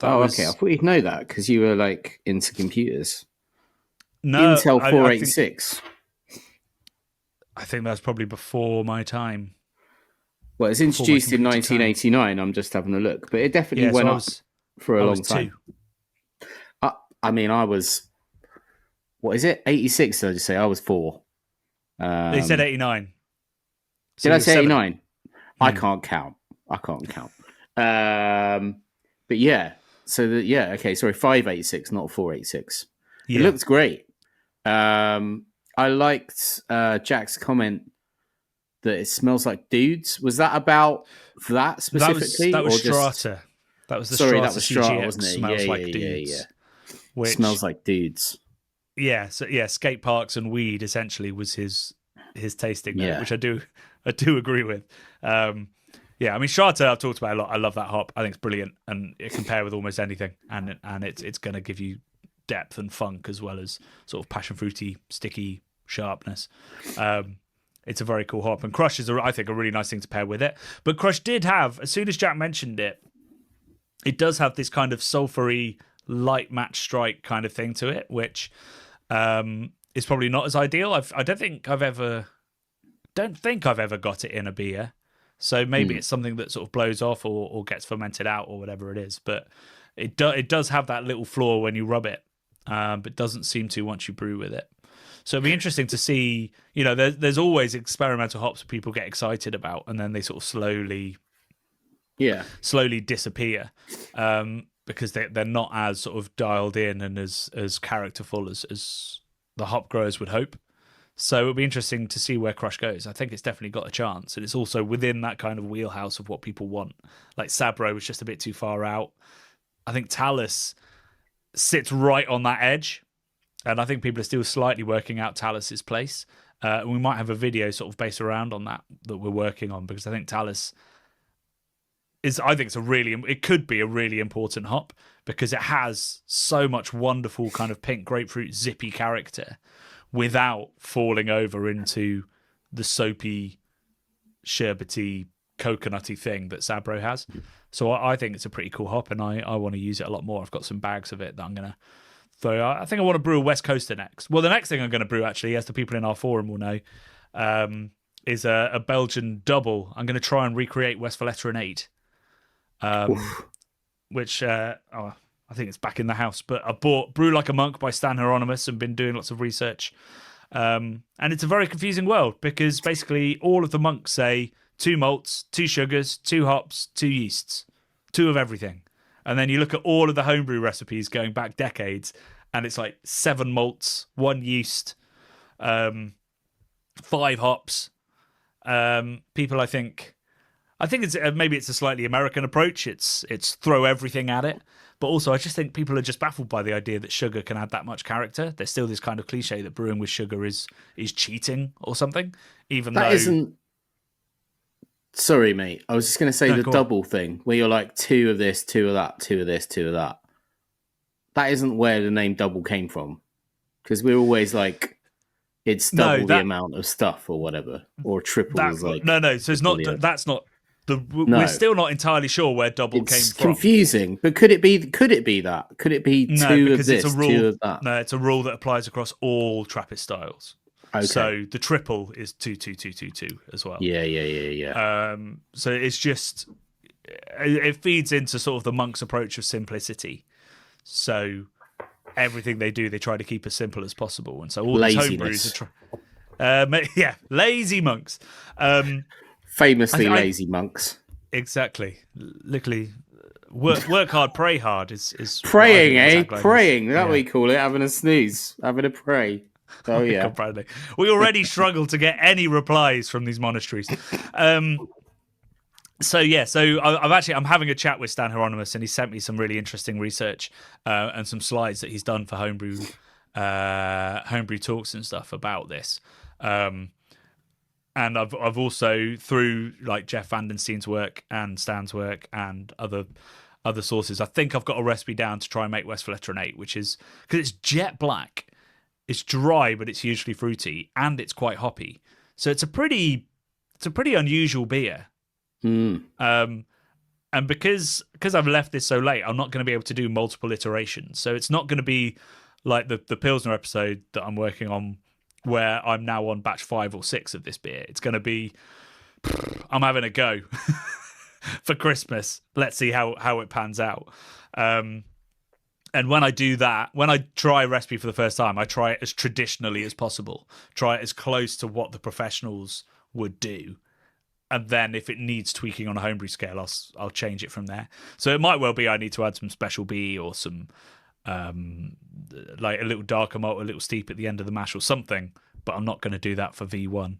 Okay. I thought you'd know that because you were like into computers. No, Intel 486. I think that's probably before my time. Well, it's introduced in 1989. I'm just having a look, but it definitely went up for a long time. I mean, I was, what is it? 86, did I just say? I was 4. They said 89. So did I say 89? I can't count. But yeah, okay, sorry, 586, not 486. Yeah. It looks great. I liked Jack's comment that it smells like dudes. Was that about that specifically? That was Strata. That was the Strata. That was Strata, CGX, wasn't it? Smells like dudes. Which smells like dudes. Yeah, so skate parks and weed essentially was his tasting note, which I do agree with. I mean Strata I've talked about a lot. I love that hop. I think it's brilliant and it can pair with almost anything and it's going to give you depth and funk as well as sort of passion fruity, sticky sharpness. It's a very cool hop, and Crush is, I think, a really nice thing to pair with it. But Crush did have, as soon as Jack mentioned it, it does have this kind of sulphury, light match strike kind of thing to it, which is probably not as ideal. I don't think I've ever got it in a beer, so maybe it's something that sort of blows off or gets fermented out or whatever it is. But it does have that little flaw when you rub it, but doesn't seem to once you brew with it. So it'd be interesting to see, there's always experimental hops people get excited about, and then they sort of slowly disappear because they're not as sort of dialed in and as characterful as the hop growers would hope. So it'll be interesting to see where Crush goes. I think it's definitely got a chance, and it's also within that kind of wheelhouse of what people want. Like Sabro was just a bit too far out. I think Talus sits right on that edge. And I think people are still slightly working out Talus's place. We might have a video sort of based around on that we're working on, because I think Talus it could be a really important hop because it has so much wonderful kind of pink grapefruit zippy character without falling over into the soapy, sherbety, coconutty thing that Sabro has. So I think it's a pretty cool hop, and I want to use it a lot more. I've got some bags of it that I'm going to. So I think I want to brew a West Coaster next. Well, the next thing I'm going to brew, actually, as the people in our forum will know, is a Belgian double. I'm going to try and recreate West Valletta 8, which I think it's back in the house. But I bought Brew Like a Monk by Stan Hieronymus and been doing lots of research. And it's a very confusing world because basically all of the monks say 2 malts, 2 sugars, 2 hops, 2 yeasts, 2 of everything. And then you look at all of the homebrew recipes going back decades, and it's like 7 malts, 1 yeast, 5 hops. People, I think it's maybe it's a slightly American approach. It's throw everything at it, but also I just think people are just baffled by the idea that sugar can add that much character. There's still this kind of cliche that brewing with sugar is cheating or something, even that though isn't. Sorry, mate. I was just going to say the double thing where you're like 2 of this, 2 of that, 2 of this, 2 of that. That isn't where the name double came from. Because we're always like, it's double the amount of stuff or whatever. Or triple is like. No. So it's not, that's not, we're still not entirely sure where double came from. It's confusing. But could it be that? Could it be 2 of this, 2 of that? No, it's a rule that applies across all Trappist styles. Okay. So the triple is 2-2-2-2-2 as well. Yeah. So it's just it feeds into sort of the monk's approach of simplicity. So everything they do, they try to keep as simple as possible, and so all these homebrews are lazy monks. Famously lazy monks. Exactly. Literally, work hard, pray hard is praying, eh? Praying. Is that what we call it? Having a snooze, having a pray. Oh yeah, God, Bradley. We already struggle to get any replies from these monasteries. So I'm having a chat with Stan Hieronymus, and he sent me some really interesting research and some slides that he's done for homebrew talks and stuff about this. And I've also, through like Jeff Vandenstein's work and Stan's work and other sources, I think I've got a recipe down to try and make Westfaletter 8, which is because it's jet black, it's dry but it's hugely fruity and it's quite hoppy. So it's a pretty unusual beer. And because I've left this so late, I'm not going to be able to do multiple iterations. So it's not going to be like the Pilsner episode that I'm working on, where I'm now on batch 5 or 6 of this beer. It's going to be, I'm having a go for Christmas. Let's see how it pans out. And when I do that, when I try a recipe for the first time, I try it as traditionally as possible. Try it as close to what the professionals would do. And then if it needs tweaking on a homebrew scale, I'll change it from there. So it might well be I need to add some special bee or some like a little darker malt, a little steep at the end of the mash or something. But I'm not going to do that for V1.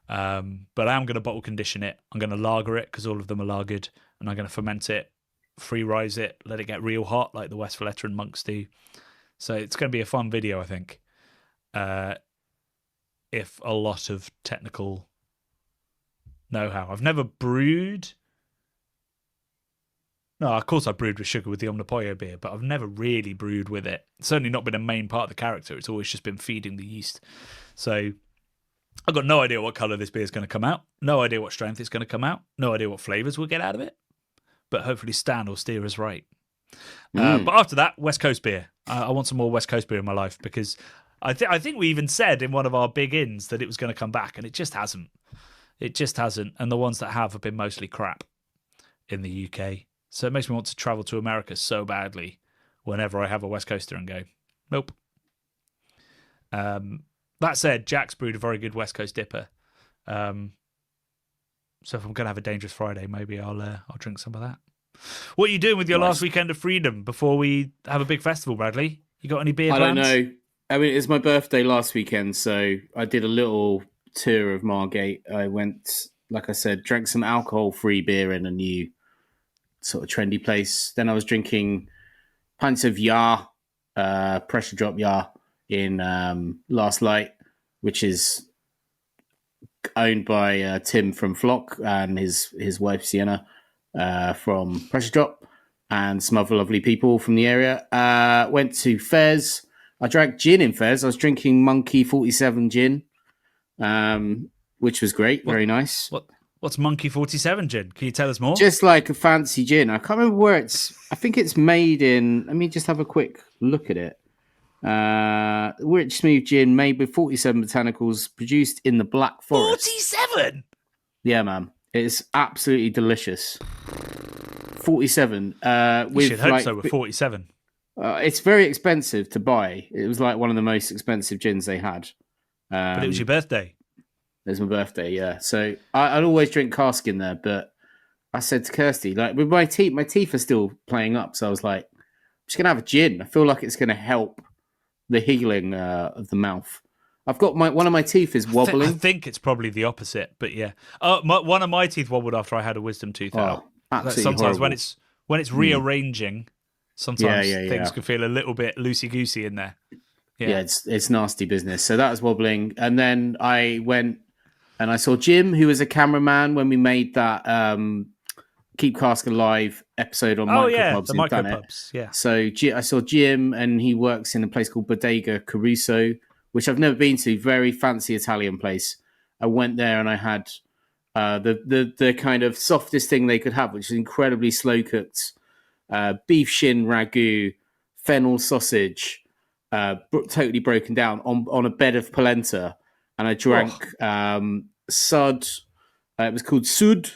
But I am going to bottle condition it. I'm going to lager it because all of them are lagered, and I'm going to ferment it, free rise it, let it get real hot like the Westfaletter and Monks do. So it's going to be a fun video, I think. If a lot of technical know-how. I've never brewed. No, of course I brewed with sugar with the Omnipollo beer, but I've never really brewed with it. It's certainly not been a main part of the character. It's always just been feeding the yeast. So I've got no idea what colour this beer is going to come out. No idea what strength it's going to come out. No idea what flavours we'll get out of it. But hopefully Stan will steer us right. But after that, West Coast beer. I want some more West Coast beer in my life, because I think we even said in one of our big ins that it was going to come back, and it just hasn't. It just hasn't, and the ones that have been mostly crap in the UK. So it makes me want to travel to America so badly whenever I have a West Coaster and go, nope. That said, Jack's brewed a very good West Coast dipper. So if I'm going to have a Dangerous Friday, maybe I'll drink some of that. What are you doing with your last weekend of freedom before we have a big festival, Bradley? You got any beer plans? I don't know. I mean, it's my birthday last weekend, so I did a little tour of Margate. I went, like I said, drank some alcohol-free beer in a new sort of trendy place. Then I was drinking pints of Yar, pressure drop Yar in Last Light, which is owned by Tim from Flock and his wife Sienna from Pressure Drop, and some other lovely people from the area. Went to Fez. I drank gin in Fez. I was drinking Monkey 47 gin. Which was great, very nice. What's Monkey 47 gin? Can you tell us more? Just like a fancy gin. I can't remember where it's. I think it's made in. Let me just have a quick look at it. Rich smooth gin made with 47 botanicals, produced in the Black Forest. 47. Yeah, man, it's absolutely delicious. 47. You should hope so with 47. It's very expensive to buy. It was like one of the most expensive gins they had. But it was your birthday. It was my birthday, yeah. So I'd always drink cask in there, but I said to Kirsty, like, with my teeth are still playing up, so I was like, I'm just going to have a gin. I feel like it's going to help the healing of the mouth. I've got one of my teeth is wobbling. I think it's probably the opposite, but yeah. One of my teeth wobbled after I had a wisdom tooth out. Absolutely sometimes horrible. when it's rearranging, sometimes things can feel a little bit loosey-goosey in there. Yeah, it's nasty business. So that was wobbling. And then I went and I saw Jim, who was a cameraman when we made that Keep Cask Alive episode on micropubs. The micropubs. Yeah. So I saw Jim, and he works in a place called Bodega Caruso, which I've never been to. Very fancy Italian place. I went there and I had the kind of softest thing they could have, which is incredibly slow cooked beef shin ragu, fennel sausage. Totally broken down on a bed of polenta, and I drank Sud. It was called Sud.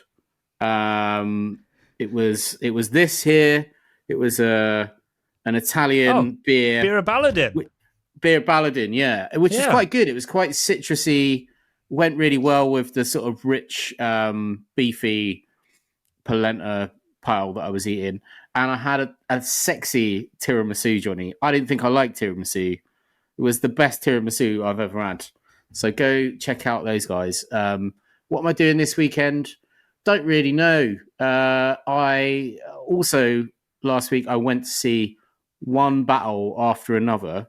It was this here. It was an Italian beer. Beer Baladin. Beer Baladin, yeah, which is quite good. It was quite citrusy. Went really well with the sort of rich, beefy polenta pile that I was eating. And I had a sexy tiramisu, Jonny. I didn't think I liked tiramisu. It was the best tiramisu I've ever had. So go check out those guys. What am I doing this weekend? don't really know. I also last week I went to see One Battle After Another,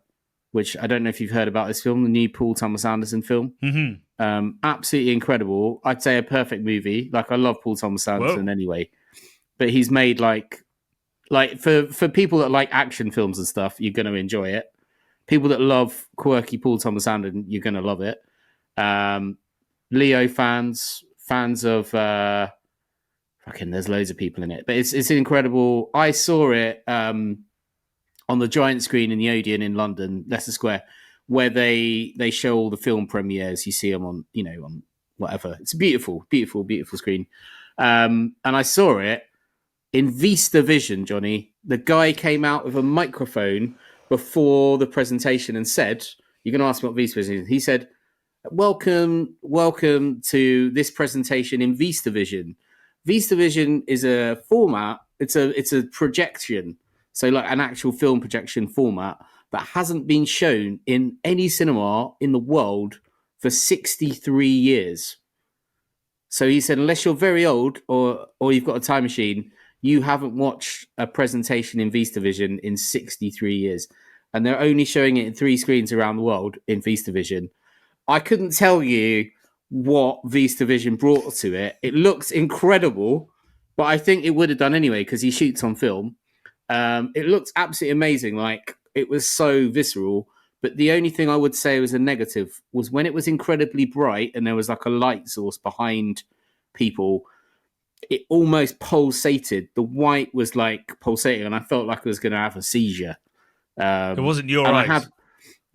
which I don't know if you've heard about this film, the new Paul Thomas Anderson film. Mm-hmm. Absolutely incredible. I'd say a perfect movie. Like, I love Paul Thomas Anderson anyway, but he's made like for people that like action films and stuff, you're going to enjoy it. People that love quirky Paul Thomas Anderson, you're going to love it. Leo fans of there's loads of people in it, but it's incredible. I saw it on the giant screen in the Odeon in London, Leicester Square, where they show all the film premieres. You see them on whatever. It's a beautiful screen. And I saw it in Vista Vision, Jonny. The guy came out with a microphone before the presentation and said, "You're going to ask me what Vista Vision is." He said, Welcome to this presentation in Vista Vision. Vista Vision is a format. It's a projection. So like an actual film projection format that hasn't been shown in any cinema in the world for 63 years. So he said, unless you're very old or you've got a time machine, you haven't watched a presentation in Vista Vision in 63 years. And they're only showing it in 3 screens around the world in Vista Vision. I couldn't tell you what Vista Vision brought to it. It looks incredible, but I think it would have done anyway because he shoots on film. It looked absolutely amazing. Like, it was so visceral. But the only thing I would say was a negative was when it was incredibly bright and there was like a light source behind people, it almost pulsated. The white was like pulsating and I felt like I was going to have a seizure. It wasn't your eyes.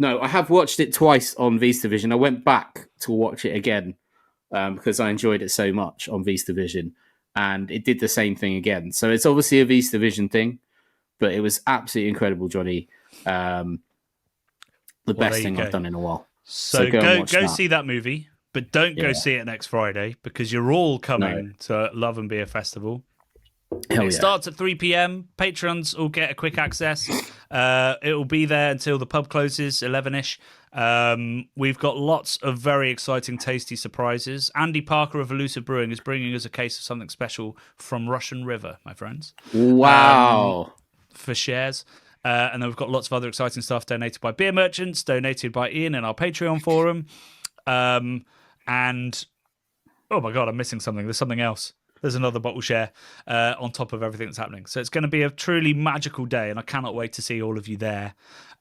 I have watched it twice on Vista Vision. I went back to watch it again because I enjoyed it so much on Vista Vision. And it did the same thing again. So it's obviously a Vista Vision thing, but it was absolutely incredible, Jonny. The best thing I've done in a while. So go see that movie, but don't go see it next Friday because you're all coming to Love and Beer Festival. It starts at 3 p.m. Patrons will get a quick access. It will be there until the pub closes, 11-ish. We've got lots of very exciting, tasty surprises. Andy Parker of Elusive Brewing is bringing us a case of something special from Russian River, my friends. Wow. For shares. And then we've got lots of other exciting stuff donated by beer merchants, donated by Ian in our Patreon forum. And, oh my God, I'm missing something. There's something else. There's another bottle share on top of everything that's happening. So it's going to be a truly magical day, and I cannot wait to see all of you there.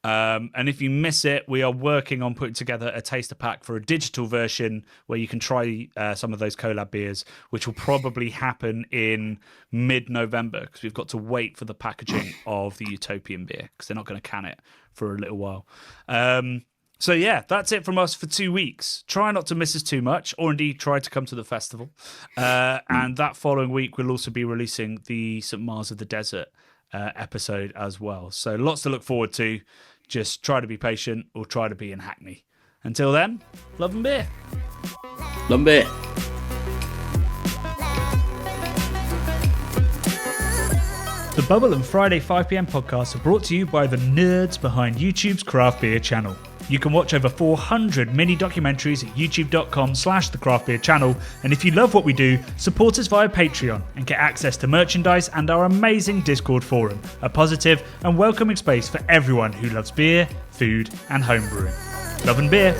And if you miss it, we are working on putting together a taster pack for a digital version where you can try some of those collab beers, which will probably happen in mid-November because we've got to wait for the packaging of the Utopian beer because they're not going to can it for a little while. So yeah, that's it from us for 2 weeks. Try not to miss us too much, or indeed try to come to the festival. And that following week, we'll also be releasing the St. Mars of the Desert episode as well. So lots to look forward to. Just try to be patient or try to be in Hackney. Until then, love and beer. Love and beer. The Bubble and Friday 5pm podcasts are brought to you by the nerds behind YouTube's craft beer channel. You can watch over 400 mini documentaries at youtube.com/the craft beer channel. And if you love what we do, support us via Patreon and get access to merchandise and our amazing Discord forum, a positive and welcoming space for everyone who loves beer, food and homebrewing. Love and beer.